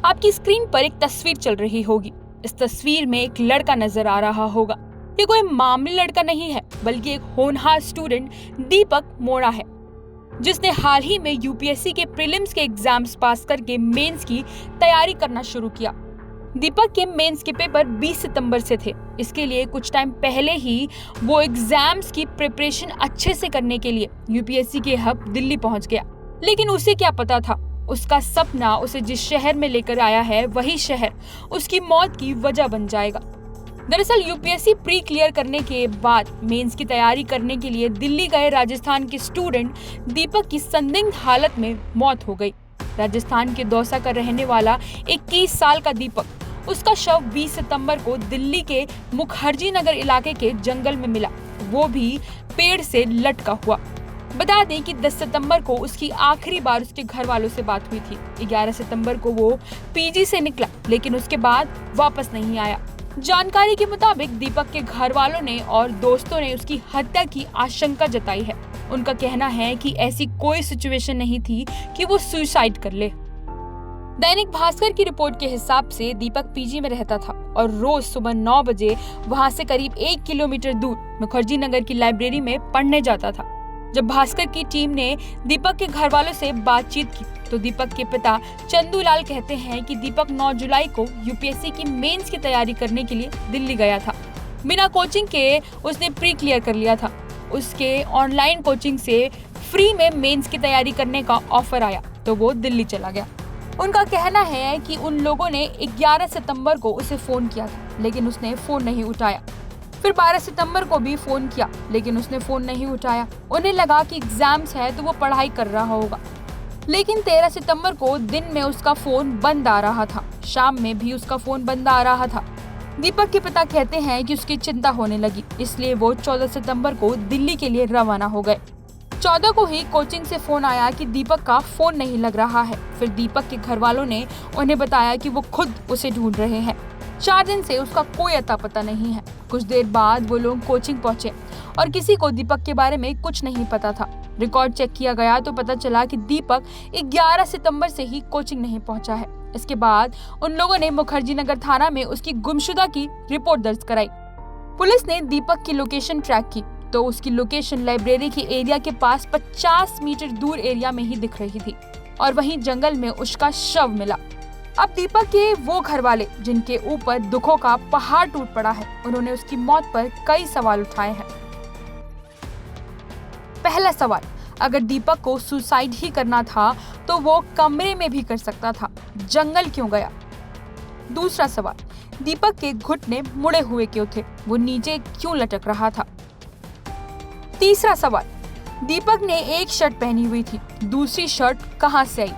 आपकी स्क्रीन पर एक तस्वीर चल रही होगी। इस तस्वीर में एक लड़का नजर आ रहा होगा। ये कोई मामूली लड़का नहीं है, बल्कि एक होनहार स्टूडेंट दीपक मोड़ा है, जिसने हाल ही में यूपीएससी के प्रीलिम्स के एग्जाम्स पास करके मेंस की तैयारी करना शुरू किया। दीपक के मेंस के पेपर 20 सितंबर से थे। इसके लिए कुछ टाइम पहले ही वो एग्जाम्स की प्रिपरेशन अच्छे से करने के लिए यूपीएससी के हब दिल्ली पहुंच गया। लेकिन उसे क्या पता था, उसका सपना उसे जिस शहर में लेकर आया है वही शहर उसकी मौत की वजह बन जाएगा। दरअसल यूपीएससी प्री क्लियर करने के बाद मेंस की तैयारी करने के लिए दिल्ली गए राजस्थान के स्टूडेंट दीपक की संदिग्ध हालत में मौत हो गई। राजस्थान के दौसा का रहने वाला 21 साल का दीपक, उसका शव 20 सितंबर को दिल्ली के मुखर्जी नगर इलाके के जंगल में मिला, वो भी पेड़ से लटका हुआ। बता दें कि 10 सितंबर को उसकी आखिरी बार उसके घर वालों से बात हुई थी। 11 सितंबर को वो पीजी से निकला, लेकिन उसके बाद वापस नहीं आया। जानकारी के मुताबिक दीपक के घर वालों ने और दोस्तों ने उसकी हत्या की आशंका जताई है। उनका कहना है कि ऐसी कोई सिचुएशन नहीं थी कि वो सुसाइड कर ले। दैनिक भास्कर की रिपोर्ट के हिसाब से दीपक पीजी में रहता था और रोज सुबह 9 बजे वहां से करीब 1 किलोमीटर दूर मुखर्जी नगर की लाइब्रेरी में पढ़ने जाता था। जब भास्कर की टीम ने दीपक के घर वालों से बातचीत की तो दीपक के पिता चंदूलाल कहते हैं कि दीपक 9 जुलाई को यूपीएससी की मेंस की तैयारी करने के लिए दिल्ली गया था। बिना कोचिंग के उसने प्री क्लियर कर लिया था। उसके ऑनलाइन कोचिंग से फ्री में मेंस की तैयारी करने का ऑफर आया तो वो दिल्ली चला गया। उनका कहना है कि उन लोगों ने 11 सितंबर को उसे फोन किया था, लेकिन उसने फोन नहीं उठाया। फिर 12 सितंबर को भी फोन किया, लेकिन उसने फोन नहीं उठाया। उन्हें लगा कि एग्जाम्स है तो वो पढ़ाई कर रहा होगा। लेकिन 13 सितंबर को दिन में उसका फोन बंद आ रहा था, शाम में भी उसका फोन बंद आ रहा था। दीपक के पिता कहते हैं कि उसकी चिंता होने लगी, इसलिए वो 14 सितंबर को दिल्ली के लिए रवाना हो गए। 14 को ही कोचिंग से फोन आया कि दीपक का फोन नहीं लग रहा है। फिर दीपक के घर वालों ने उन्हें बताया कि वो खुद उसे ढूंढ रहे हैं। 4 दिन से उसका कोई अता पता नहीं है। कुछ देर बाद वो लोग कोचिंग पहुंचे और किसी को दीपक के बारे में कुछ नहीं पता था। रिकॉर्ड चेक किया गया तो पता चला कि दीपक 11 सितंबर से ही कोचिंग नहीं पहुंचा है। इसके बाद उन लोगों ने मुखर्जी नगर थाना में उसकी गुमशुदा की रिपोर्ट दर्ज कराई। पुलिस ने दीपक की लोकेशन ट्रैक की तो उसकी लोकेशन लाइब्रेरी के एरिया के पास 50 मीटर दूर एरिया में ही दिख रही थी और वहीं जंगल में उसका शव मिला। अब दीपक के वो घर वाले जिनके ऊपर दुखों का पहाड़ टूट पड़ा है, उन्होंने उसकी मौत पर कई सवाल उठाए हैं। पहला सवाल, अगर दीपक को सुसाइड ही करना था तो वो कमरे में भी कर सकता था, जंगल क्यों गया? दूसरा सवाल, दीपक के घुटने मुड़े हुए क्यों थे, वो नीचे क्यों लटक रहा था? तीसरा सवाल, दीपक ने एक शर्ट पहनी हुई थी, दूसरी शर्ट कहां से आई?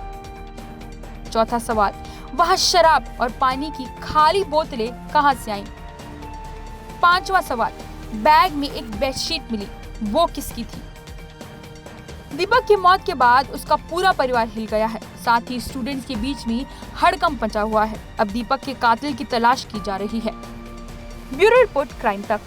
चौथा सवाल, वहां शराब और पानी की खाली बोतलें कहां से आईं? पांचवा सवाल, बैग में एक बेडशीट मिली, वो किसकी थी? दीपक की मौत के बाद उसका पूरा परिवार हिल गया है, साथ ही स्टूडेंट्स के बीच में हड़कंप मचा हुआ है। अब दीपक के कातिल की तलाश की जा रही है। ब्यूरो रिपोर्ट, क्राइम तक।